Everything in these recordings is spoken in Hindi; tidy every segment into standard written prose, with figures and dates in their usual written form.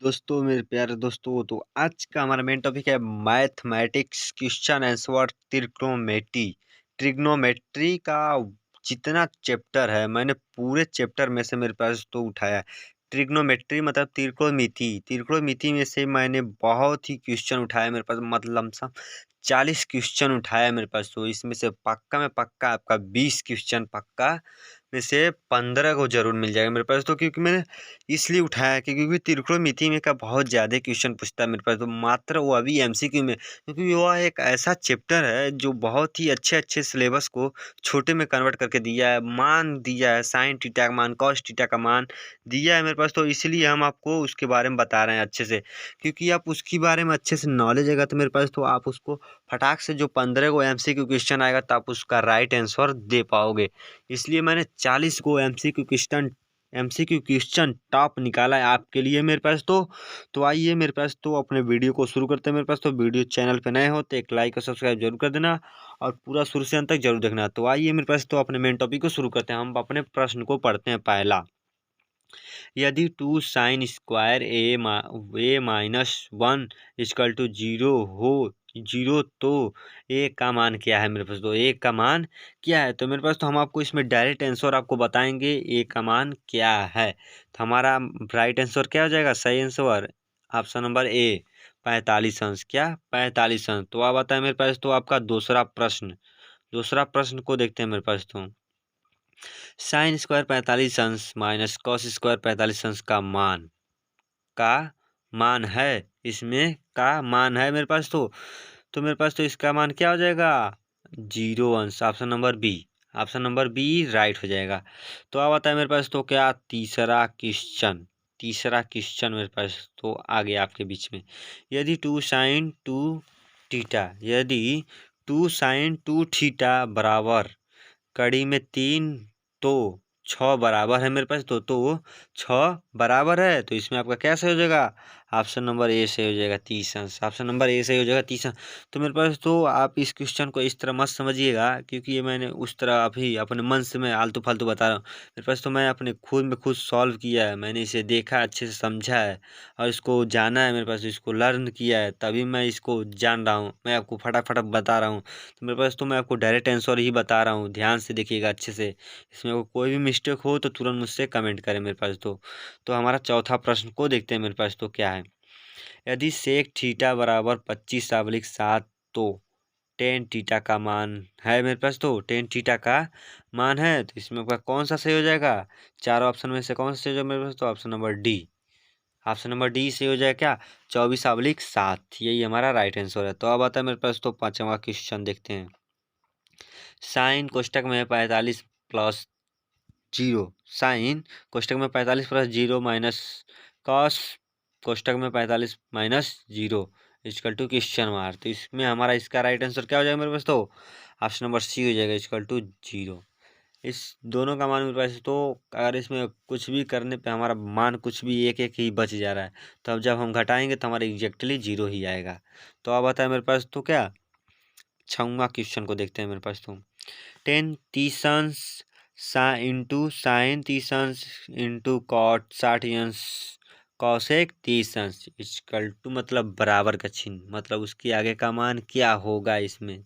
दोस्तों मेरे प्यारे दोस्तों, तो आज का हमारा मेन टॉपिक है मैथमेटिक्स क्वेश्चन आंसर ट्रिग्नोमेट्री का जितना चैप्टर है मैंने पूरे चैप्टर में से मेरे पास तो उठाया है। ट्रिग्नोमेट्री मतलब त्रिकोणमिति में से मैंने बहुत ही क्वेश्चन उठाया मेरे पास, मतलब लमसम 40 क्वेश्चन उठाया मेरे पास। तो इसमें से पक्का में पक्का आपका 20 क्वेश्चन पक्का में से 15 को जरूर मिल जाएगा मेरे पास। तो क्योंकि मैंने इसलिए उठाया कि क्योंकि त्रिकोणमिति में का बहुत ज़्यादा क्वेश्चन पूछता है मेरे पास, तो मात्र वो अभी एमसीक्यू में, क्योंकि वह एक ऐसा चैप्टर है जो बहुत ही अच्छे अच्छे सिलेबस को छोटे में कन्वर्ट करके दिया है, मान दिया है, साइन थीटा का मान, कॉस थीटा का मान दिया है मेरे पास। तो इसलिए हम आपको उसके बारे में बता रहे हैं अच्छे से, क्योंकि आप उसके बारे में अच्छे से नॉलेज आएगा तो मेरे पास तो आप उसको फटाक से जो 15 को एमसीक्यू क्वेश्चन आएगा तो आप उसका राइट आंसर दे पाओगे। इसलिए मैंने 40 को एमसीक्यू क्वेश्चन टॉप निकाला है आपके लिए मेरे पास। तो आइए मेरे पास तो अपने वीडियो को शुरू करते हैं मेरे पास। तो वीडियो चैनल पे नए हो तो एक लाइक और सब्सक्राइब जरूर कर देना और पूरा शुरू से अंत तक जरूर देखना। तो आइए मेरे पास तो अपने मेन टॉपिक को शुरू करते हैं। हम अपने प्रश्न को पढ़ते हैं। पहला, यदि 2 sin² A minus 1 equal to 0 हो 0 तो ए का मान क्या है मेरे पास। तो ए का मान क्या है तो मेरे पास तो हम आपको इसमें डायरेक्ट आंसर आपको बताएंगे ए का मान क्या है। तो हमारा राइट आंसर क्या हो जाएगा, सही आंसर ऑप्शन नंबर ए 45 अंश। क्या 45 अंश। तो आप बताएं मेरे पास तो आपका दूसरा प्रश्न को देखते हैं मेरे पास। तो sin² 45 अंश माइनस cos² 45 अंश का मान है, इसमें का मान है मेरे पास। तो मेरे पास तो इसका मान क्या हो जाएगा, 0 अंश। ऑप्शन नंबर बी राइट हो जाएगा। तो अब आता है मेरे पास तो क्या तीसरा क्वेश्चन मेरे पास तो आ गया आपके बीच में। यदि 2 sin 2 थीटा बराबर कड़ी में 3 तो 6 बराबर है मेरे पास। तो 6 बराबर है तो इसमें आपका क्या सही हो जाएगा, ऑप्शन नंबर ए सही हो जाएगा 30 अंश। ऑप्शन नंबर ए सही हो जाएगा 30 अंश। तो मेरे पास तो आप इस क्वेश्चन को इस तरह मत समझिएगा, क्योंकि ये मैंने उस तरह अभी अपने मन से मैं आलतू फालतू बता रहा हूँ। मेरे पास तो मैं अपने खुद में खुद सॉल्व किया है, मैंने इसे देखा, अच्छे से समझा है और इसको जाना है मेरे पास, इसको लर्न किया है, तभी मैं इसको जान रहा हूँ। मैं आपको फटाफट बता रहा हूँ। तो मेरे पास तो मैं आपको डायरेक्ट आंसर ही बता रहा हूँ, ध्यान से देखिएगा अच्छे से। इसमें कोई भी मिस्टेक हो तो तुरंत मुझसे कमेंट करें मेरे पास। तो हमारा चौथा प्रश्न को देखते हैं मेरे पास। तो क्या है, यदि सेक थीटा बराबर 25/7 तो टेन थीटा का मान है मेरे पास। तो टेन थीटा का मान है तो इसमें आपका कौन सा सही हो जाएगा, चारों ऑप्शन में से कौन सा सही हो जाएगा मेरे पास। तो ऑप्शन नंबर डी से हो जाएगा क्या, 24/7। यही हमारा राइट आंसर है। तो अब आता है मेरे पास तो पांचवा क्वेश्चन देखते हैं। साइन कोष्टक में 45 प्लस 0 साइन कोष्टक में 45 प्लस 0 माइनस कॉस कोष्टक में 45 minus 0 equal to question mark. तो इसमें हमारा इसका राइट आंसर क्या हो जाएगा मेरे पास। तो ऑप्शन नंबर सी हो जाएगा इक्वल टू 0। इस दोनों का मान मेरे पास तो अगर इसमें कुछ भी करने पे हमारा मान कुछ भी एक एक ही बच जा रहा है, तो अब जब हम घटाएंगे तो हमारा एग्जैक्टली 0 ही आएगा। तो अब आता है मेरे पास तो क्या, छठवां क्वेश्चन को देखते हैं मेरे पास। तो 10 तीसंश इंटू साइन तीसंश इंटू कॉट 60 अंश कॉसेक 30 अंश इक्वल टू मतलब बराबर का चिन्ह, मतलब उसके आगे का मान क्या होगा, इसमें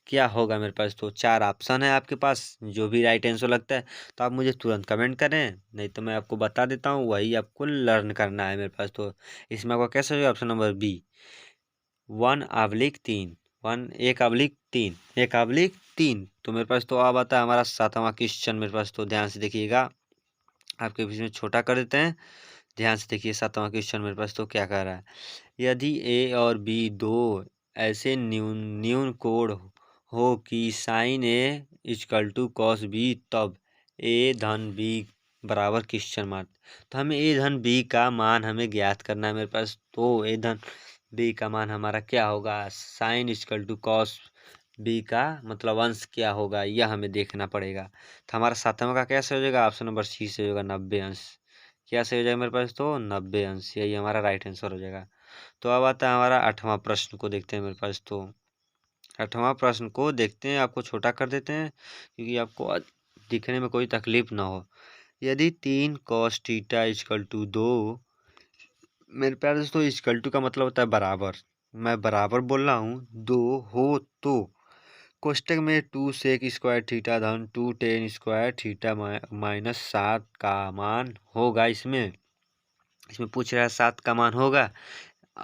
क्या होगा मेरे पास। तो चार ऑप्शन है आपके पास, जो भी राइट आंसर लगता है तो आप मुझे तुरंत कमेंट करें, नहीं तो मैं आपको बता देता हूँ, वही आपको लर्न करना है मेरे पास। तो इसमें आपका कैसा होगा, ऑप्शन नंबर बी 1/3 1/3। तो मेरे पास तो अब आता है हमारा सातवां क्वेश्चन मेरे पास। तो ध्यान से देखिएगा, आपके बीच में छोटा कर देते हैं, ध्यान से देखिए सातवां क्वेश्चन मेरे पास तो क्या कह रहा है। यदि ए और बी दो ऐसे न्यून कोण हो कि sine A equal to cos B, तब ए धन बी बराबर क्वेश्चन मार्क। तो हमें ए धन बी का मान हमें ज्ञात करना है मेरे पास। तो ए धन बी का मान हमारा क्या होगा, sine equal to cos B का मतलब अंश क्या होगा, यह हमें देखना पड़ेगा। तो हमारा सातवां का कैसे हो जाएगा, ऑप्शन नंबर सी से होगा 90 अंश। क्या सही हो जाएगा मेरे पास, तो 90 अंश, यही हमारा राइट आंसर हो जाएगा। तो अब आता है हमारा आठवां प्रश्न को देखते हैं मेरे पास। तो आठवां प्रश्न को देखते हैं, आपको छोटा कर देते हैं क्योंकि आपको दिखने में कोई तकलीफ ना हो। यदि 3 cos थीटा इक्वल टू 2 मेरे प्यारे दोस्तों इक्वल टू का मतलब होता है बराबर। मैं बराबर बोल रहा हूँ, दो हो तो कोष्टक में 2 सेक स्क्वायर थीटा धन 2 टेन स्क्वायर थीटा माइनस 7 का मान होगा। इसमें पूछ रहा है 7 का मान होगा।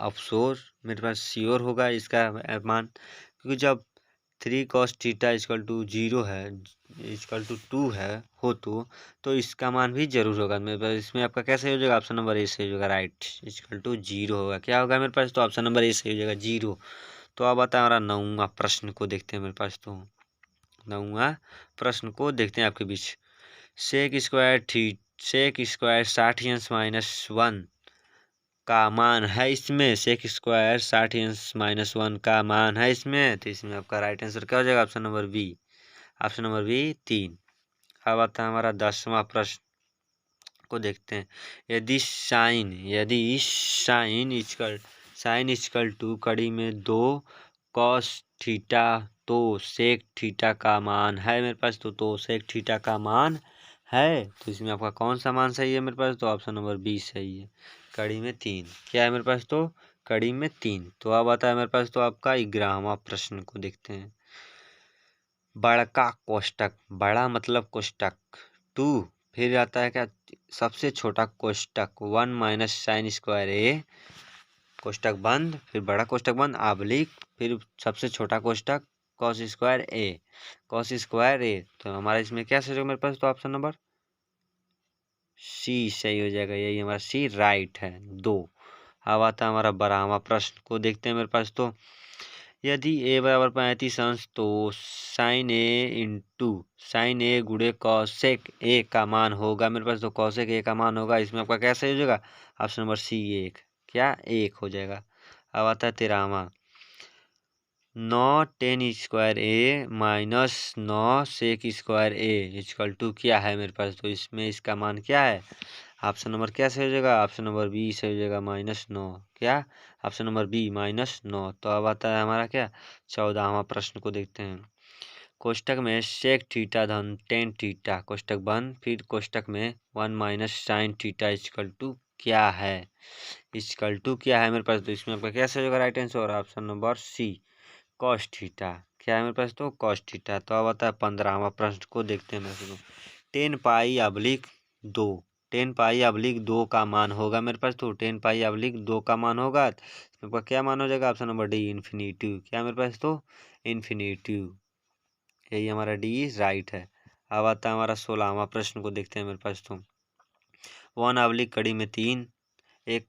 अफसोस मेरे पास श्योर होगा इसका मान, क्योंकि जब 3 cos थीटा इक्वल टू 0 है, इक्वल टू 2 है हो तो इसका मान भी जरूर होगा मेरे पास। इसमें आपका कैसे हो जाएगा? ऑप्शन नंबर ए सही हो जाएगा, राइट। इक्वल टू 0 होगा, क्या होगा मेरे पास? तो ऑप्शन नंबर ए सही हो जाएगा, 0। तो अब आता है हमारा 9वां प्रश्न को देखते हैं मेरे पास। तो 9वां प्रश्न को देखते हैं आपके बीच। सेक स्क्वायर 60 अंश माइनस 1 का मान है इसमें। सेक स्क्वायर 60 अंश माइनस 1 का मान है इसमें। तो इसमें आपका राइट आंसर क्या हो जाएगा? Option number B. Option number B 3। अब आता है हमारा 10वां प्रश्न को देखते हैं। यदि साइन इक्वल टू कड़ी में 2 cos थीटा तो सेक थीटा का मान है मेरे पास। तो सेक थीटा का मान है, तो इसमें आपका कौन सा मान सही है मेरे पास? तो ऑप्शन नंबर बी सही है, कड़ी में 3। क्या है मेरे पास? तो कड़ी में 3। तो अब आता है मेरे पास तो आपका 11वां प्रश्न को देखते हैं। बड़का कोष्टक, बड़ा मतलब कोष्टक 2, फिर आता है क्या? सबसे छोटा कोष्टक 1 माइनस साइन स्क्वायर ए, कोष्टक बंद, फिर बड़ा कोष्टक बंद ऑब्लिक, फिर सबसे छोटा कोष्टक कॉस स्क्वायर ए। तो हमारा इसमें क्या सही होगा मेरे पास? तो ऑप्शन नंबर सी सही हो जाएगा, यही हमारा सी राइट है, 2। अब आता है हमारा 12वां प्रश्न को देखते हैं मेरे पास। तो यदि a बराबर 35 अंश तो साइन ए गुणे कॉसेक ए का मान होगा मेरे पास। तो कॉसेक ए का मान होगा, इसमें आपका क्या सही हो जाएगा? ऑप्शन नंबर सी 1, क्या 1 हो जाएगा। अब आता है 13वां। 9 tan square A minus 9 sec square A equal to क्या है मेरे पास? तो इसमें इसका मान क्या है? ऑप्शन नंबर क्या सही हो जाएगा? ऑप्शन नंबर बी सही हो जाएगा, -9। क्या? Option number B -9। तो अब आता है हमारा क्या? 14वां प्रश्न को देखते हैं। कोष्टक में सेक थीटा धन टेन थीटा कोष्टक बंद, फिर कोष्टक में 1 minus sine theta equal to क्या है? इक्वल टू क्या है मेरे पास? तो इसमें आपका क्या सही होगा right answer? Option number C cos theta. क्या है मेरे पास? तो कॉस थीटा। तो अब आता है 15वां प्रश्न को देखते हैं मेरे को। 10 पाई ऑब्लिक 2, 10 पाई ऑब्लिक 2 का मान होगा मेरे पास। तो 10 पाई ऑब्लिक 2 का मान होगा, तो क्या मान हो जाएगा? Option number D infinitive. क्या मेरे पास? तो इन्फिनिटिव, यही हमारा डी राइट है। अब आता है हमारा 16वां प्रश्न को देखते हैं मेरे पास। तो 1 ऑब्लिक कड़ी में 3, एक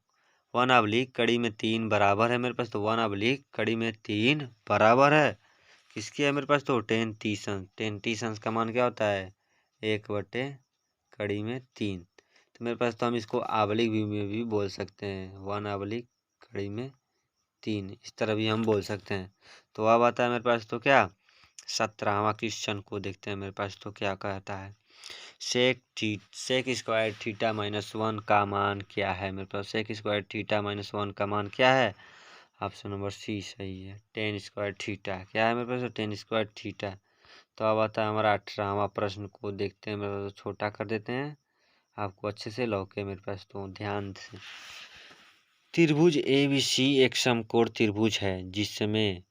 1 ऑब्लिक कड़ी में 3 बराबर है मेरे पास। तो 1 ऑब्लिक कड़ी में 3 बराबर है किसकी है मेरे पास? तो 10 30 अंश। 10 30 अंश का मान क्या होता है? 1 कड़ी में 3। तो मेरे पास तो हम इसको ऑब्लिक व्यू में भी बोल सकते हैं, 1 ऑब्लिक कड़ी में 3, इस तरह भी हम बोल सकते हैं। तो अब आता है मेरे पास तो क्या? 17वां क्वेश्चन को देखते हैं मेरे पास। तो क्या कहता है? सेक स्क्वायर थीटा -1 का मान क्या है मेरे पास? सेक स्क्वायर थीटा -1 का मान क्या है? ऑप्शन नंबर सी सही है, 10 स्क्वायर थीटा। क्या है मेरे पास? 10 स्क्वायर थीटा। तो अब आता है हमारा 18वां प्रश्न को देखते हैं मेरे पास। छोटा कर देते हैं, आपको अच्छे से लौके मेरे पास, तो ध्यान से। त्रिभुज ABC एक समकोण त्रिभुज है जिसमें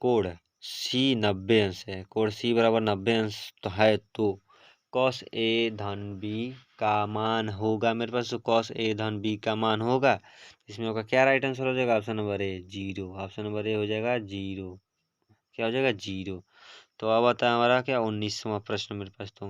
कोण C 90 अंश है। कोण C बराबर 90 अंश तो है, तो कॉस A धन B का मान होगा मेरे पास। तो कॉस A धन B का मान होगा, इसमें होगा क्या राइट आंसर हो जाएगा? Option number A 0। Option number A हो जाएगा 0। क्या हो जाएगा? 0। तो अब आता है हमारा क्या? 19वां प्रश्न मेरे पास। तो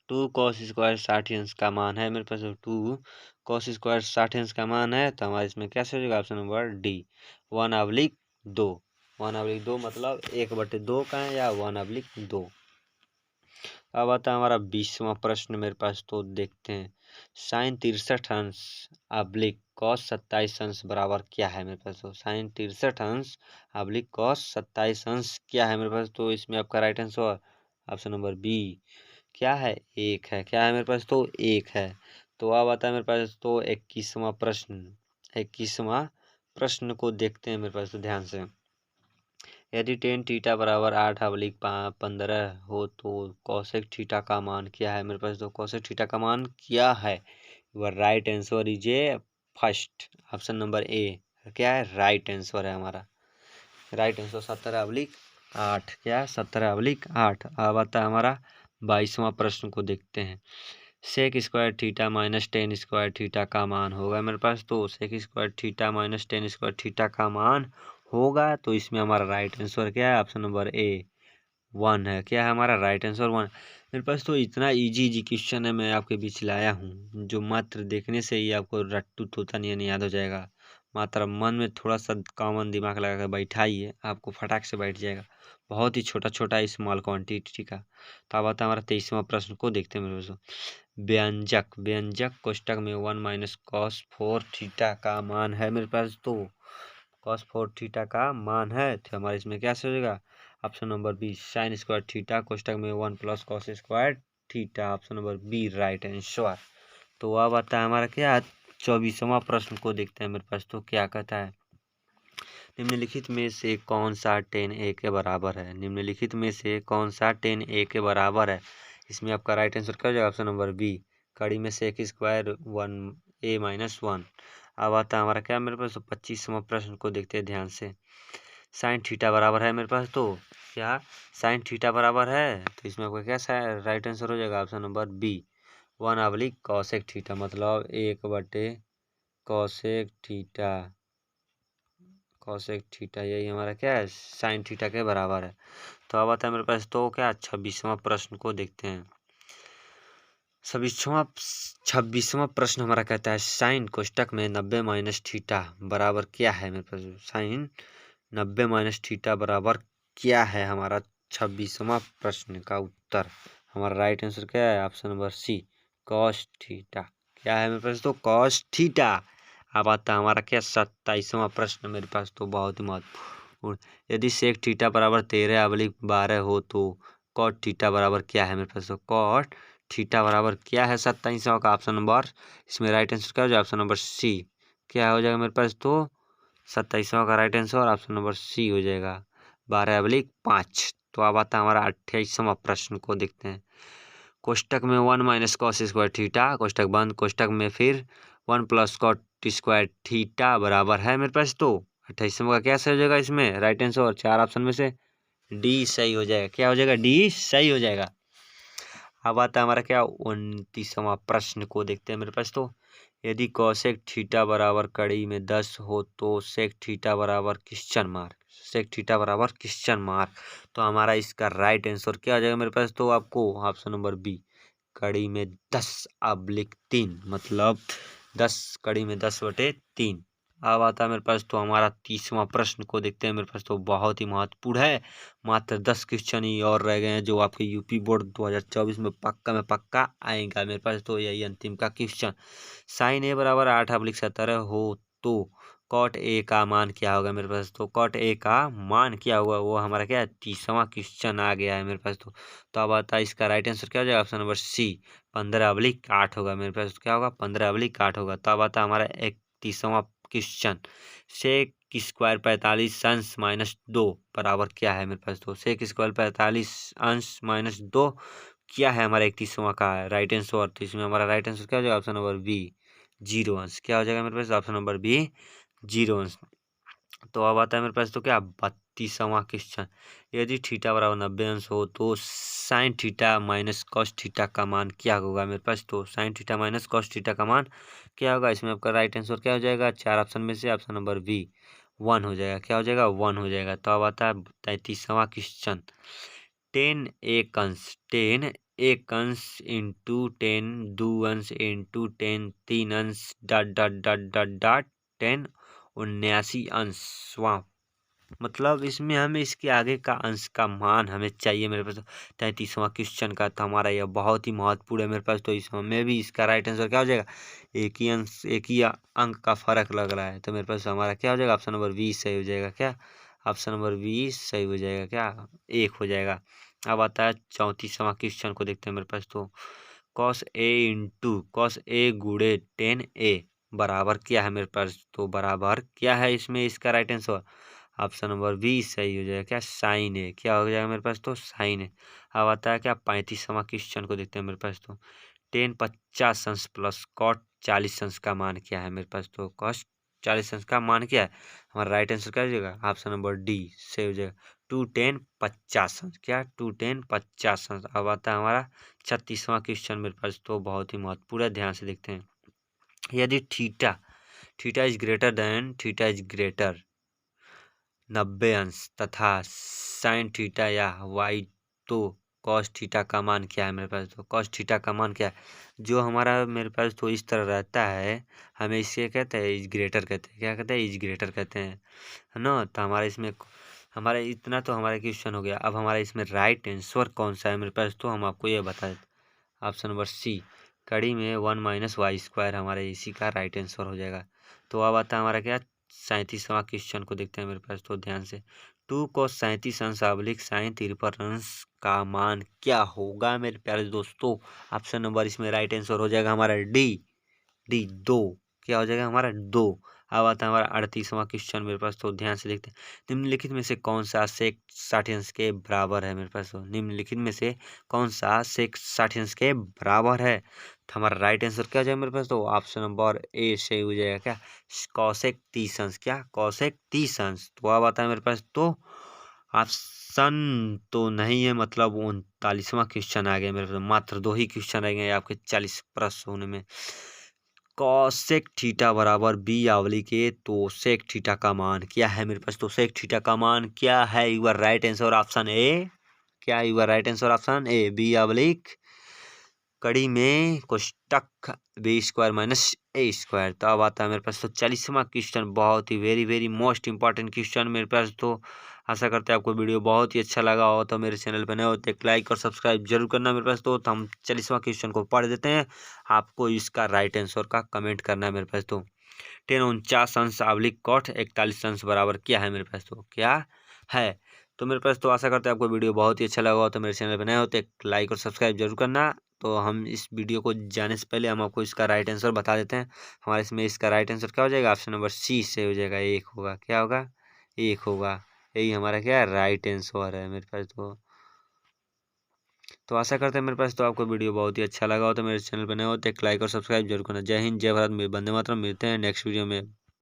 2 cos स्क्वायर 60 अंश का मान है मेरे पास। 2 cos स्क्वायर 60 अंश का मान है, तो हमारा इसमें कैसे हो जाएगा? Option number D 1/2। 1/2 मतलब 1/2 का है, या 1/2। अब आता है हमारा 20वां प्रश्न मेरे पास। तो देखते हैं। साइन 63 अंश ऑब्लिक कॉस 27 अंश बराबर क्या है मेरे पास? तो साइन 63 अंश ऑब्लिक कॉस 27 अंश क्या है मेरे पास? तो इसमें आपका right answer option number B क्या है? 1 है। क्या है मेरे पास? तो 1 है। तो अब आता है मेरे पास तो 21वां प्रश्न। 21वां प्रश्न को देखते हैं मेरे पास, तो ध्यान से। यदि टेन थीटा बराबर 8/15 हो तो कॉसेक थीटा का मान क्या है मेरे पास? तो कॉसेक थीटा का मान क्या है? Your right answer is a first option number A क्या है, राइट आंसर है हमारा। राइट आंसर 17/8 क्या है, 17/8। अब आता है हमारा 22वां प्रश्न को देखते हैं। Sec square theta minus tan square theta का मान होगा मेरे पास, तो sec square theta minus tan square theta का मान होगा, तो इसमें हमारा राइट आंसर क्या है, ऑप्शन नंबर ए 1 है। क्या है हमारा राइट आंसर 1 मेरे पास। तो इतना इजी क्वेश्चन है मैं आपके बीच लाया हूँ, जो मात्र देखने से ही आपको रट्टू तोता नहीं याद हो जाएगा। मात्र मन में थोड़ा सा कॉमन दिमाग लगा कर बैठाइए, आपको फटाक से बैठ जाएगा। बहुत ही छोटा छोटा स्मॉल क्वांटिटी का। तो अब आता है हमारा 23वां प्रश्न को देखते हैं मेरे दोस्तों। व्यंजक व्यंजक कोष्टक में 1 माइनस कॉस 4 थीटा का मान है मेरे पास, तो कॉस 4 थीटा का मान है, तो हमारे इसमें क्या हो जाएगा, option number B sine square theta कोष्टक में 1 plus cos square theta, option number B right answer. तो अब आता है हमारा क्या 24वां प्रश्न को देखते हैं मेरे पास। तो क्या कहता है, निम्नलिखित में से कौन सा 10a के बराबर है, निम्नलिखित में से कौन सा 10a के बराबर है। इसमें आपका राइट आंसर क्या हो जाएगा, ऑप्शन नंबर बी कड़ी में से x स्क्वायर 1a-1। अब आता है हमारा क्या मेरे पास, 25वां प्रश्न को देखते हैं ध्यान से। साइन थीटा बराबर है मेरे पास, तो क्या साइन थीटा बराबर है, तो इसमें आपका क्या राइट आंसर हो जाएगा, ऑप्शन नंबर बी 1/कॉसेक थीटा, मतलब 1/कॉसेक थीटा। कॉसेक थीटा यही हमारा क्या है, साइन थीटा के बराबर है। तो अब आता है मेरे पास तो क्या 26वां प्रश्न को देखते हैं। 26वां प्रश्न हमारा कहता है साइन कोष्टक में 90 माइनस थीटा बराबर क्या है मेरे पास। साइन 90 माइनस थीटा बराबर क्या है, हमारा 26वां प्रश्न का उत्तर हमारा राइट आंसर क्या है, option number C cos theta. क्या है मेरे पास, तो कॉस थीटा। अब आता है हमारा क्या 27वां प्रश्न मेरे पास, तो बहुत ही महत्वपूर्ण। यदि सेक थीटा बराबर 13/12 हो तो कॉट थीटा बराबर क्या है मेरे पास, तो कॉट थीटा बराबर क्या है 27वां का ऑप्शन नंबर, इसमें राइट आंसर क्या हो जाएगा, ऑप्शन नंबर सी क्या हो जाएगा मेरे पास, तो 27वां का right answer option number C हो जाएगा 12/5। तो अब आता है हमारा 28वां प्रश्न को देखते हैं। कोष्टक में 1 माइनस कॉस स्क्वायर थीटा कोष्टक बंद कोष्टक में फिर 1 प्लस कॉट स्क्वायर थीटा बराबर है मेरे पास, तो 28वां का क्या सही हो जाएगा, इसमें राइट आंसर 4 ऑप्शन में से डी सही हो जाएगा। क्या हो जाएगा, डी सही हो जाएगा। अब आता है हमारा क्या 29वां प्रश्न को देखते हैं मेरे पास। तो यदि कॉसेक थीटा बराबर कड़ी में 10 हो तो सेक थीटा बराबर क्वेश्चन मार्क, सेक थीटा बराबर क्वेश्चन मार्क। तो हमारा इसका राइट आंसर क्या आ जाएगा मेरे पास, तो आपको ऑप्शन नंबर बी कड़ी में 10/3, मतलब 10 कड़ी में 10/3। अब आता है मेरे पास तो हमारा 30वां प्रश्न को देखते हैं मेरे पास, तो बहुत ही महत्वपूर्ण है। मात्र 10 क्वेश्चन ही और रह गए हैं जो आपके यूपी बोर्ड 2024 में पक्का आएगा मेरे पास, तो यही अंतिम का क्वेश्चन। साइन ए बराबर 8/17 हो तो कॉट ए का मान क्या होगा मेरे पास, तो कॉट ए का मान क्या होगा, वो हमारा क्या है 30वां क्वेश्चन आ गया है मेरे पास। तो अब आता है इसका राइट आंसर क्या हो जाएगा, ऑप्शन नंबर सी 15/8 होगा मेरे पास। क्या होगा, 15/8 होगा। तो अब आता है हमारा 31वां क्वेश्चन। सेक स्क्वायर 45 अंश -2 बराबर क्या है मेरे पास, तो सेक स्क्वायर 45 अंश -2 क्या है हमारा 31वां का राइट आंसर। तो इसमें हमारा राइट आंसर क्या हो जाएगा, ऑप्शन नंबर बी 0 अंश। क्या हो जाएगा मेरे पास, ऑप्शन नंबर बी 0 अंश। तो अब आता है मेरे पास तो क्या 32वां क्वेश्चन। यदि थीटा बराबर 90 अंश हो तो sine theta minus cos theta का मान क्या होगा मेरे पास, तो sine theta minus cos theta का मान क्या होगा। इसमें आपका राइट आंसर क्या हो जाएगा, 4 ऑप्शन में से ऑप्शन नंबर बी 1 हो जाएगा। क्या हो जाएगा, 1 हो जाएगा। तो अब आता है 33वां क्वेश्चन। 10 एक अंश इंटू 10 2 अंश इंटू 10 3 अंश dot dot dot dot dot 10 79 अंशवां, मतलब इसमें हमें इसके आगे का अंश का मान हमें चाहिए मेरे पास। 33वां क्वेश्चन का तो हमारा यह बहुत ही महत्वपूर्ण है मेरे पास। तो इसमें भी इसका राइट आंसर क्या हो जाएगा, एक ही अंश एक ही अंक का फर्क लग रहा है, तो मेरे पास हमारा क्या हो जाएगा, ऑप्शन नंबर 20 सही हो जाएगा। क्या ऑप्शन नंबर 20 सही हो जाएगा, क्या 1 हो जाएगा। अब आता है 34वां क्वेश्चन को देखते हैं मेरे पास। तो कॉस ए गुड़े 10a बराबर क्या है मेरे पास, तो बराबर क्या है इसमें इसका right answer, option number B सही हो जाएगा। क्या साइन है, क्या हो जाएगा मेरे पास, तो साइन है। अब आता है क्या 35वां क्वेश्चन को देखते हैं मेरे पास। तो 10 50 अंश प्लस कॉट 40 अंश का मान क्या है मेरे पास, तो cos 40 अंश का मान क्या है, हमारा राइट आंसर क्या हो जाएगा, ऑप्शन नंबर डी से हो जाएगा 2 10 50 अंश, क्या 2 10 50 अंश। अब आता है हमारा 36वां क्वेश्चन मेरे पास, तो बहुत ही महत्वपूर्ण है, ध्यान से देखते हैं। यदि theta is greater than theta is greater 90 अंश तथा साइन थीटा या वाई, तो कॉस थीटा का मान क्या है मेरे पास, तो कॉस थीटा का मान क्या है, जो हमारा मेरे पास तो इस तरह रहता है, हमें इसे कहते हैं इज ग्रेटर कहते हैं, क्या कहते हैं, इज ग्रेटर कहते हैं, है ना। तो हमारा इसमें हमारा इतना तो हमारा क्वेश्चन हो गया। अब हमारा इसमें राइट आंसर कौन सा है मेरे पास, तो हम आपको ये बता देते, ऑप्शन नंबर सी कड़ी में 1 माइनस वाई स्क्वायर हमारे इसी का राइट आंसर हो जाएगा। तो अब आता है हमारा क्या 37वां क्वेश्चन को देखते हैं मेरे पास, तो ध्यान से 2 cos 37 अंश अब्लिक साइन 53 अंश का मान क्या होगा मेरे प्यारे दोस्तों। ऑप्शन नंबर इसमें राइट आंसर हो जाएगा हमारा डी 2, क्या हो जाएगा हमारा 2। अब आता है हमारा 38वां क्वेश्चन मेरे पास, तो ध्यान से देखते हैं, निम्नलिखित में से कौन सा सेक 60 अंश के बराबर है मेरे पास, तो निम्नलिखित में से कौन सा सेक 60 अंश के बराबर है, तो हमारा राइट आंसर क्या हो जाएगा मेरे पास, तो ऑप्शन नंबर ए से हो जाएगा क्या कौसेक 30 अंश, क्या कौसेक 30 अंश। तो अब आता है मेरे पास, तो ऑप्शन तो नहीं है, मतलब 39वां क्वेश्चन आ गया मेरे पास, मात्र 2 ही क्वेश्चन रह गए आपके 40 प्रश्न होने में। कॉसेक थीटा बराबर बी आवली के, तो सेक थीटा का मान क्या है मेरे पास, तो सेक थीटा का मान क्या है, your right answer option A, क्या your right answer option A B आवलिक कड़ी में कोष्टक b square minus a square. तो अब आता है मेरे पास तो 40वां क्वेश्चन, बहुत ही वेरी मोस्ट इंपॉर्टेंट क्वेश्चन मेरे पास। तो आशा करते हैं आपको वीडियो बहुत ही अच्छा लगा हो, तो मेरे चैनल पर नए होते एक लाइक और सब्सक्राइब जरूर करना मेरे पास। तो हम 40वां क्वेश्चन को पढ़ देते हैं, आपको इसका राइट आंसर का कमेंट करना है मेरे पास। तो 10 49 अंश अब्लिक कॉट 41 अंश बराबर क्या है मेरे पास, तो क्या है। तो मेरे पास तो आशा करते हैं आपको वीडियो बहुत ही अच्छा लगा हो, तो मेरे चैनल पर नए होते एक लाइक और सब्सक्राइब जरूर करना। तो हम इस वीडियो को जाने से पहले हम आपको इसका राइट आंसर बता देते हैं। हमारे इसमें इसका राइट आंसर क्या हो जाएगा, ऑप्शन नंबर सी से हो जाएगा, एक होगा, क्या होगा, एक होगा, यही हमारा क्या राइट आंसर है मेरे पास। तो आशा करते हैं मेरे पास तो आपको वीडियो बहुत ही अच्छा लगा हो, तो मेरे चैनल पर नए हो तो एक लाइक और सब्सक्राइब जरूर करना। जय हिंद, जय भारत, वंदे मातरम। मिलते हैं नेक्स्ट वीडियो में।